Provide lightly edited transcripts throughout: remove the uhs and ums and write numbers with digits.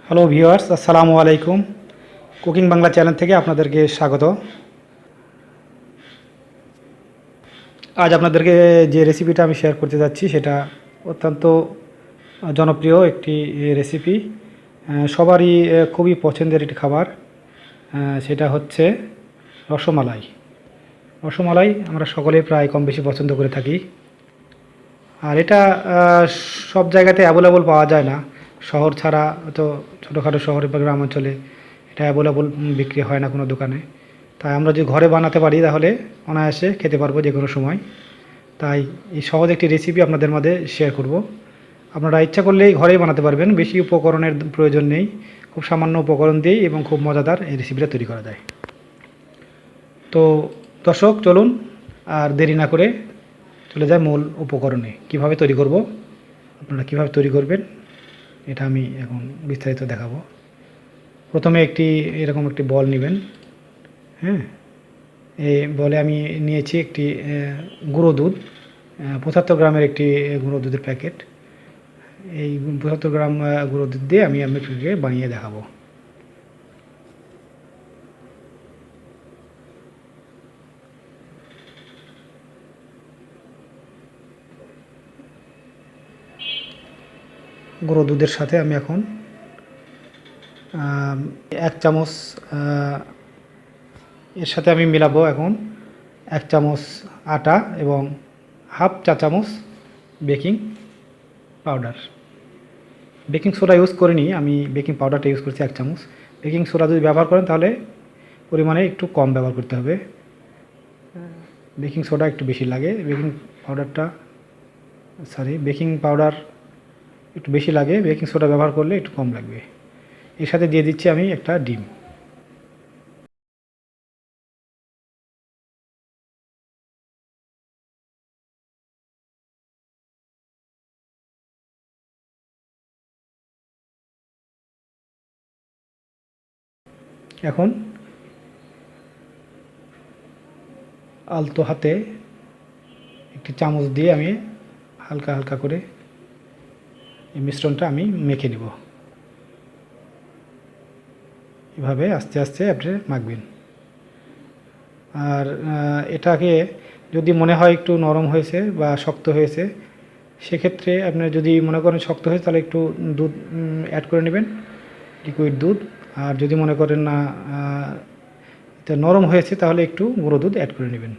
Hello viewers, আসসালামু আলাইকুম। Cooking Bangla channel থেকে আপনাদেরকে স্বাগত। আজ আপনাদেরকে যে রেসিপিটা আমি শেয়ার করতে যাচ্ছি সেটা অত্যন্ত জনপ্রিয় একটি রেসিপি। সবারই খুবই পছন্দের একটি খাবার। সেটা হচ্ছে রসমালাই। রসমালাই আমরা সকলে প্রায় কম বেশি পছন্দ করে থাকি। আর এটা সব জায়গাতে অ্যাভেলেবল পাওয়া যায় না। শহর ছাড়া তো ছোটোখাটো শহরে বা গ্রাম অঞ্চলে এটা অ্যাভেলেবল বিক্রি হয় না কোনো দোকানে। তাই আমরা যদি ঘরে বানাতে পারি তাহলে অনায়াসে খেতে পারবো যে কোনো সময়। তাই এই সহজ একটি রেসিপি আপনাদের মাঝে শেয়ার করব। আপনারা ইচ্ছা করলেই ঘরেই বানাতে পারবেন, বেশি উপকরণের প্রয়োজন নেই। খুব সামান্য উপকরণ দিয়েই এবং খুব মজাদার এই রেসিপিটা তৈরি করা যায়। তো দর্শক চলুন আর দেরি না করে চলে যায় মূল উপকরণে। কিভাবে তৈরি করব, আপনারা কিভাবে তৈরি করবেন এটা আমি এখন বিস্তারিত দেখাবো। প্রথমে এরকম একটি বল নেবেন। হ্যাঁ, এই বলে আমি নিয়েছি একটি গুঁড়ো দুধ, 75 গ্রামের একটি গুঁড়ো দুধের প্যাকেট। এই 75 গ্রাম গুঁড়ো দুধ দিয়ে আমি আপনাকে বানিয়ে দেখাবো। গুঁড়ো দুধের সাথে আমি এখন 1 চামচ, এর সাথে আমি মেলাবো এখন 1 চামচ আটা এবং হাফ চা চামচ baking powder. Baking soda use করিনি, আমি বেকিং পাউডারটা ইউজ করছি 1 চামচ। বেকিং সোডা যদি ব্যবহার করেন তাহলে পরিমাণে একটু কম ব্যবহার করতে হবে। বেকিং সোডা একটু বেশি লাগে, বেকিং পাউডার একটু বেশি লাগে, বেকিং সোডা ব্যবহার করলে একটু কম লাগবে। এর সাথে দিয়ে দিচ্ছি আমি একটা ডিম। এখন আলতো হাতে একটি চামচ দিয়ে আমি হালকা হালকা করে এই মিশ্রণটা আমি মেখে নেব। এভাবে আস্তে আস্তে আপনি মাখবেন। আর এটাকে যদি মনে হয় একটু নরম হয়েছে বা শক্ত হয়েছে, সেক্ষেত্রে আপনার যদি মনে করেন শক্ত হয়েছে তাহলে একটু দুধ অ্যাড করে নেবেন, লিকুইড দুধ। আর যদি মনে করেন না এটা নরম হয়েছে তাহলে একটু গুঁড়ো দুধ অ্যাড করে নেবেন।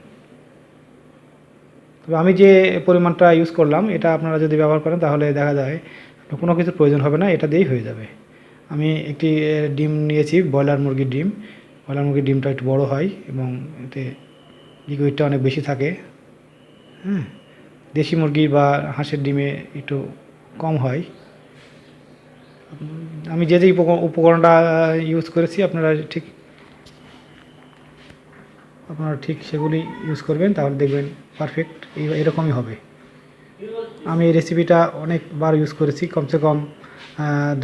তবে আমি যে পরিমাণটা ইউজ করলাম এটা আপনারা যদি ব্যবহার করেন তাহলে দেখা যায় কোনো কিছুর প্রয়োজন হবে না, এটা দিয়েই হয়ে যাবে। আমি একটি ডিম নিয়েছি, ব্রয়লার মুরগির ডিম। ব্রয়লার মুরগির ডিমটা একটু বড় হয় এবং এতে লিকুইডটা অনেক বেশি থাকে। হ্যাঁ, দেশি মুরগি বা হাঁসের ডিমে একটু কম হয়। আমি যে উপকরণটা ইউজ করেছি আপনারা ঠিক সেগুলি ইউজ করবেন, তাহলে দেখবেন পারফেক্ট এরকমই হবে। আমি এই রেসিপিটা অনেকবার ইউজ করেছি, কমসে কম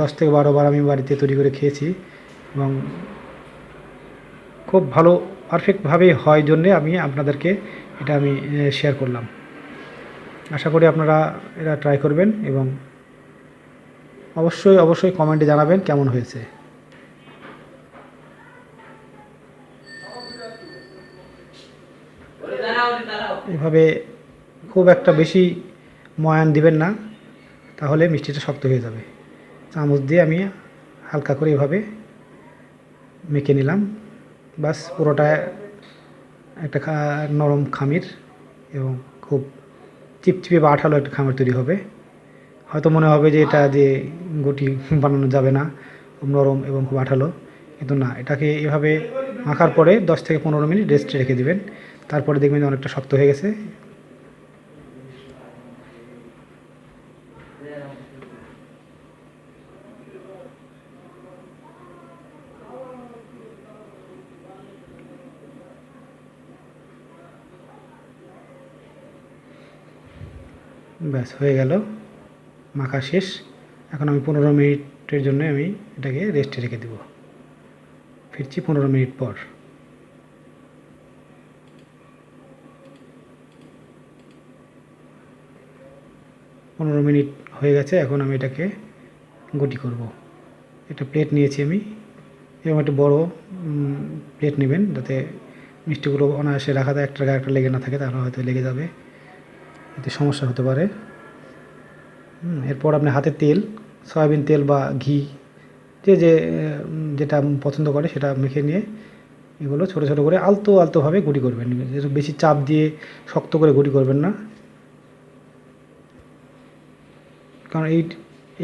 10 থেকে 12 বার আমি বাড়িতে তৈরি করে খেয়েছি এবং খুব ভালো পারফেক্টভাবে হয় জন্যে আমি আপনাদেরকে এটা আমি শেয়ার করলাম। আশা করি আপনারা এটা ট্রাই করবেন এবং অবশ্যই অবশ্যই কমেন্টে জানাবেন কেমন হয়েছে। এভাবে খুব একটা বেশি ময়ান দিবেন না, তাহলে মিষ্টিটা শক্ত হয়ে যাবে। চামচ দিয়ে আমি হালকা করে এভাবে মেখে নিলাম। বাস পুরোটা একটা নরম খামির এবং খুব চিপচিপে বা আঠালো একটা খামির তৈরি হবে। হয়তো মনে হবে যে এটা দিয়ে গুটি বানানো যাবে না, খুব নরম এবং খুব আঠালো, কিন্তু না, এটাকে এভাবে মাখার পরে 10 থেকে 15 মিনিট রেস্টে রেখে দিবেন। তারপরে দেখবেন যে অনেকটা শক্ত হয়ে গেছে। ব্যাস হয়ে গেল, মাখা শেষ। এখন আমি 15 মিনিটের জন্য আমি এটাকে রেস্টে রেখে দেব। ফিরছি 15 মিনিট পর। 15 মিনিট হয়ে গেছে, এখন আমি এটাকে গুটি করব। একটা প্লেট নিয়েছি আমি, এবং একটা বড় প্লেট নেবেন, যাতে মিষ্টিগুলো অনায়াসে রাখা যায়, একটা গায়ে একটা লেগে না থাকে, তাহলে হয়তো লেগে যাবে, এতে সমস্যা হতে পারে। এরপর আপনি হাতে তেল, সয়াবিন তেল বা ঘি, যেটা পছন্দ করে সেটা মেখে নিয়ে এগুলো ছোটো ছোটো করে আলতো আলতোভাবে গুঁড়ি করবেন, বেশি চাপ দিয়ে শক্ত করে গুঁড়ি করবেন না, কারণ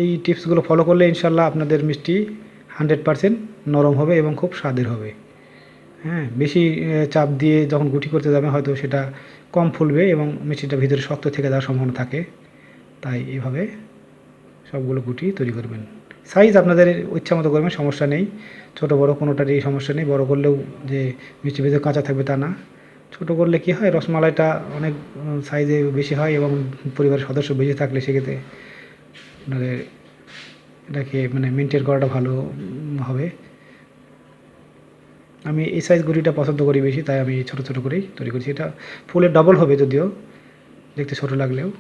এই টিপসগুলো ফলো করলে ইনশাল্লাহ আপনাদের মিষ্টি 100% নরম হবে এবং খুব স্বাদের হবে। হ্যাঁ, বেশি চাপ দিয়ে যখন গুটি করতে যাবেন হয়তো সেটা কম ফুলবে এবং মিষ্টিটা ভিতরে শক্ত থেকে যাওয়ার সম্ভাবনা থাকে। তাই এভাবে সবগুলো গুটি তৈরি করবেন। সাইজ আপনাদের ইচ্ছা মতো করবেন, সমস্যা নেই, ছোটো বড়ো কোনোটারই সমস্যা নেই। বড় করলেও যে মিষ্টি ভিতরে কাঁচা থাকবে তা না, ছোটো করলে কী হয়, রসমালাইটা অনেক সাইজে বেশি হয় এবং পরিবারের সদস্য বেশি থাকলে সেক্ষেত্রে আপনাদের এটাকে মানে মেনটেন করাটা ভালো হবে। আমি এই সাইজ গুটিটা পছন্দ করি বেশি, তাই আমি ছোটো ছোটো করেই তৈরি করছি। এটা ফুলের ডবল হবে যদিও দেখতে ছোটো লাগলেও।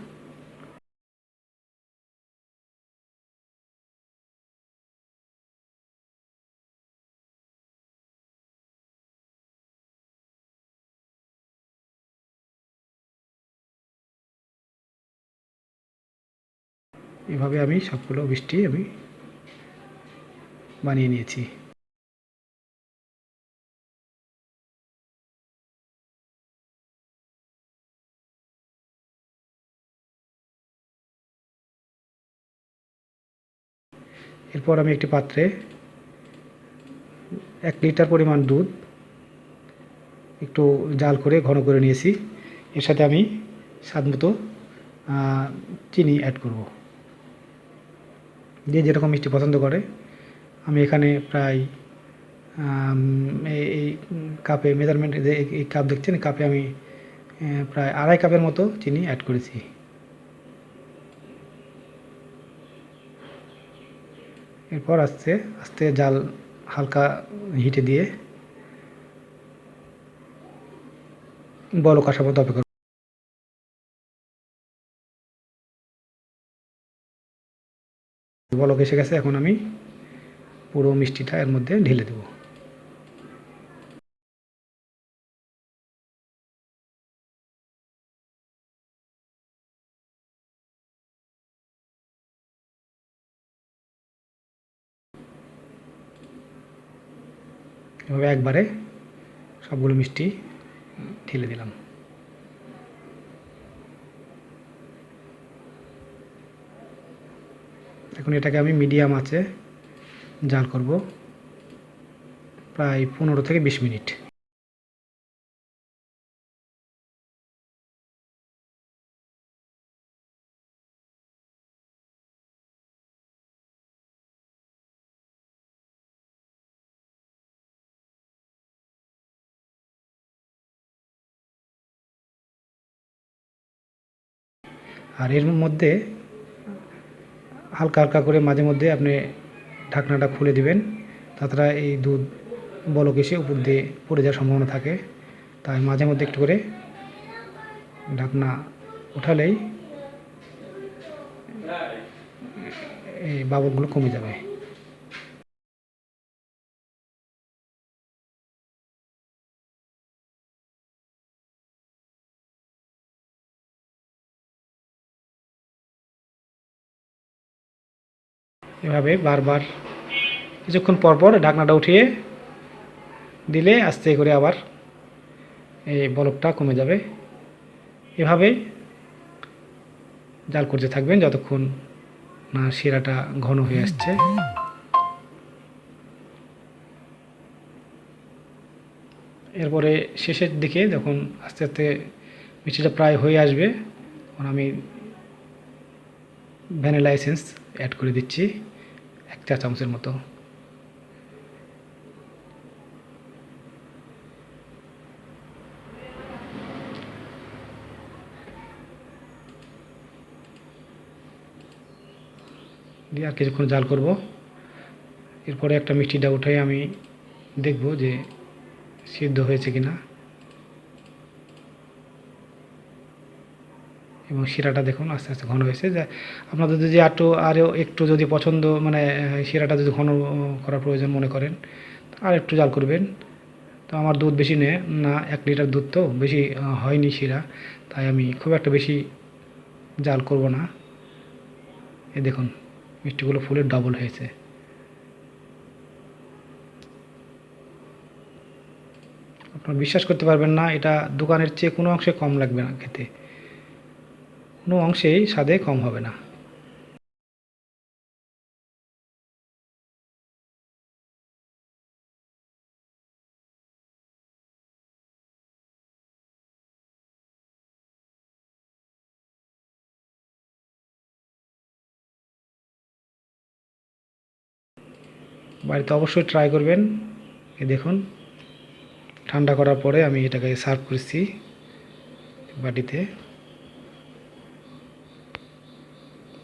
এভাবে আমি সবগুলো মিষ্টি আমি বানিয়ে নিয়েছি। এরপর আমি একটি পাত্রে 1 লিটার পরিমাণ দুধ একটু জাল করে ঘন করে নিয়েছি। এর সাথে আমি স্বাদ মতো চিনি অ্যাড করব, যে যেরকম মিষ্টি পছন্দ করে। আমি এখানে প্রায় এই কাপে মেজারমেন্ট, যে এই কাপ দেখছেন, এই কাপে আমি প্রায় 2.5 কাপের মতো চিনি অ্যাড করেছি। এরপর আস্তে আস্তে জাল হালকা হিটে দিয়ে বলক আসা পর্যন্ত অপেক্ষা। বলক এসে গেছে, এখন আমি পুরো মিষ্টিটা এর মধ্যে ঢেলে দেব। এভাবে একবারে সবগুলো মিষ্টি ঢেলে দিলাম। এখন এটাকে আমি মিডিয়াম আঁচে জাল করব প্রায় 15 থেকে 20 মিনিট। আর এর মধ্যে হালকা হালকা করে মাঝে মধ্যে আপনি ঢাকনাটা খুলে দিবেন, তাছাড়া এই দুধ বলক এসে উপর দিয়ে পড়ে যাওয়ার সম্ভাবনা থাকে। তাই মাঝে মধ্যে একটু করে ঢাকনা উঠালেই এই বাবলগুলো কমে যাবে। এভাবে বারবার কিছুক্ষণ পর পর ঢাকনাটা উঠিয়ে দিলে আস্তে করে আবার এই বলকটা কমে যাবে। এভাবে জাল করতে থাকবেন যতক্ষণ না শিরাটা ঘন হয়ে আসছে। এরপরে শেষের দিকে যখন আস্তে আস্তে মিষ্টিটা প্রায় হয়ে আসবে, তখন আমি ভ্যানিলা এসেন্স অ্যাড করে দিচ্ছি 1 চা চামচের মতো। দিয়ে আর কিছুক্ষণ জাল করব। এরপরে একটা মিষ্টিটা উঠে আমি দেখব যে সিদ্ধ হয়েছে কিনা। এবং শিরাটা দেখুন আস্তে আস্তে ঘন হয়েছে। যে আপনাদের যদি আরও একটু যদি পছন্দ মানে শিরাটা যদি ঘন করার প্রয়োজন মনে করেন আর একটু জাল করবেন। তো আমার দুধ বেশি না 1 লিটার দুধ, তো বেশি হয়নি শিরা, তাই আমি খুব একটা বেশি জাল করব না। এই দেখুন মিষ্টিগুলো ফুলের ডবল হয়েছে। আপনারা বিশ্বাস করতে পারবেন না, এটা দোকানের চেয়ে কোনো অংশে কম লাগবে না খেতে, কোনো অংশেই স্বাদে কম হবে না। বাড়িতে অবশ্যই ট্রাই করবেন। এই দেখুন ঠান্ডা করার পরে আমি এটাকে সার্ভ করছি বাটিতে।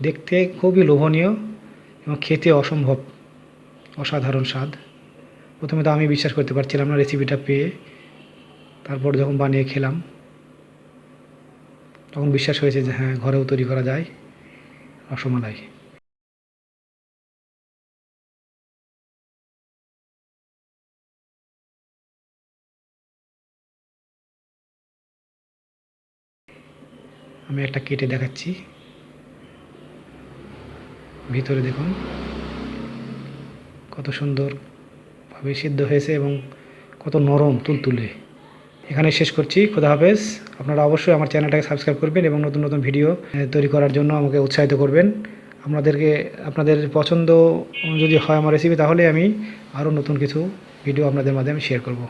দেখতে খুবই লোভনীয় এবং খেতে অসম্ভব অসাধারণ স্বাদ। প্রথমে তো আমি বিশ্বাস করতে পারছিলাম না রেসিপিটা পেয়ে, তারপর যখন বানিয়ে খেলাম তখন বিশ্বাস হয়েছে যে হ্যাঁ, ঘরেও তৈরি করা যায় রসমালাই। আমি একটা কেটে দেখাচ্ছি। ভিতরে দেখুন কত সুন্দরভাবে সিদ্ধ হয়েছে এবং কত নরম তুলতুলে। এখানে শেষ করছি। খোদা হাফেজ। আপনারা অবশ্যই আমার চ্যানেলটাকে সাবস্ক্রাইব করবেন এবং নতুন নতুন ভিডিও তৈরি করার জন্য আমাকে উৎসাহিত করবেন। আপনাদের পছন্দ যদি হয় আমার রেসিপি, তাহলে আমি আরও নতুন কিছু ভিডিও আপনাদের মাধ্যমে শেয়ার করব।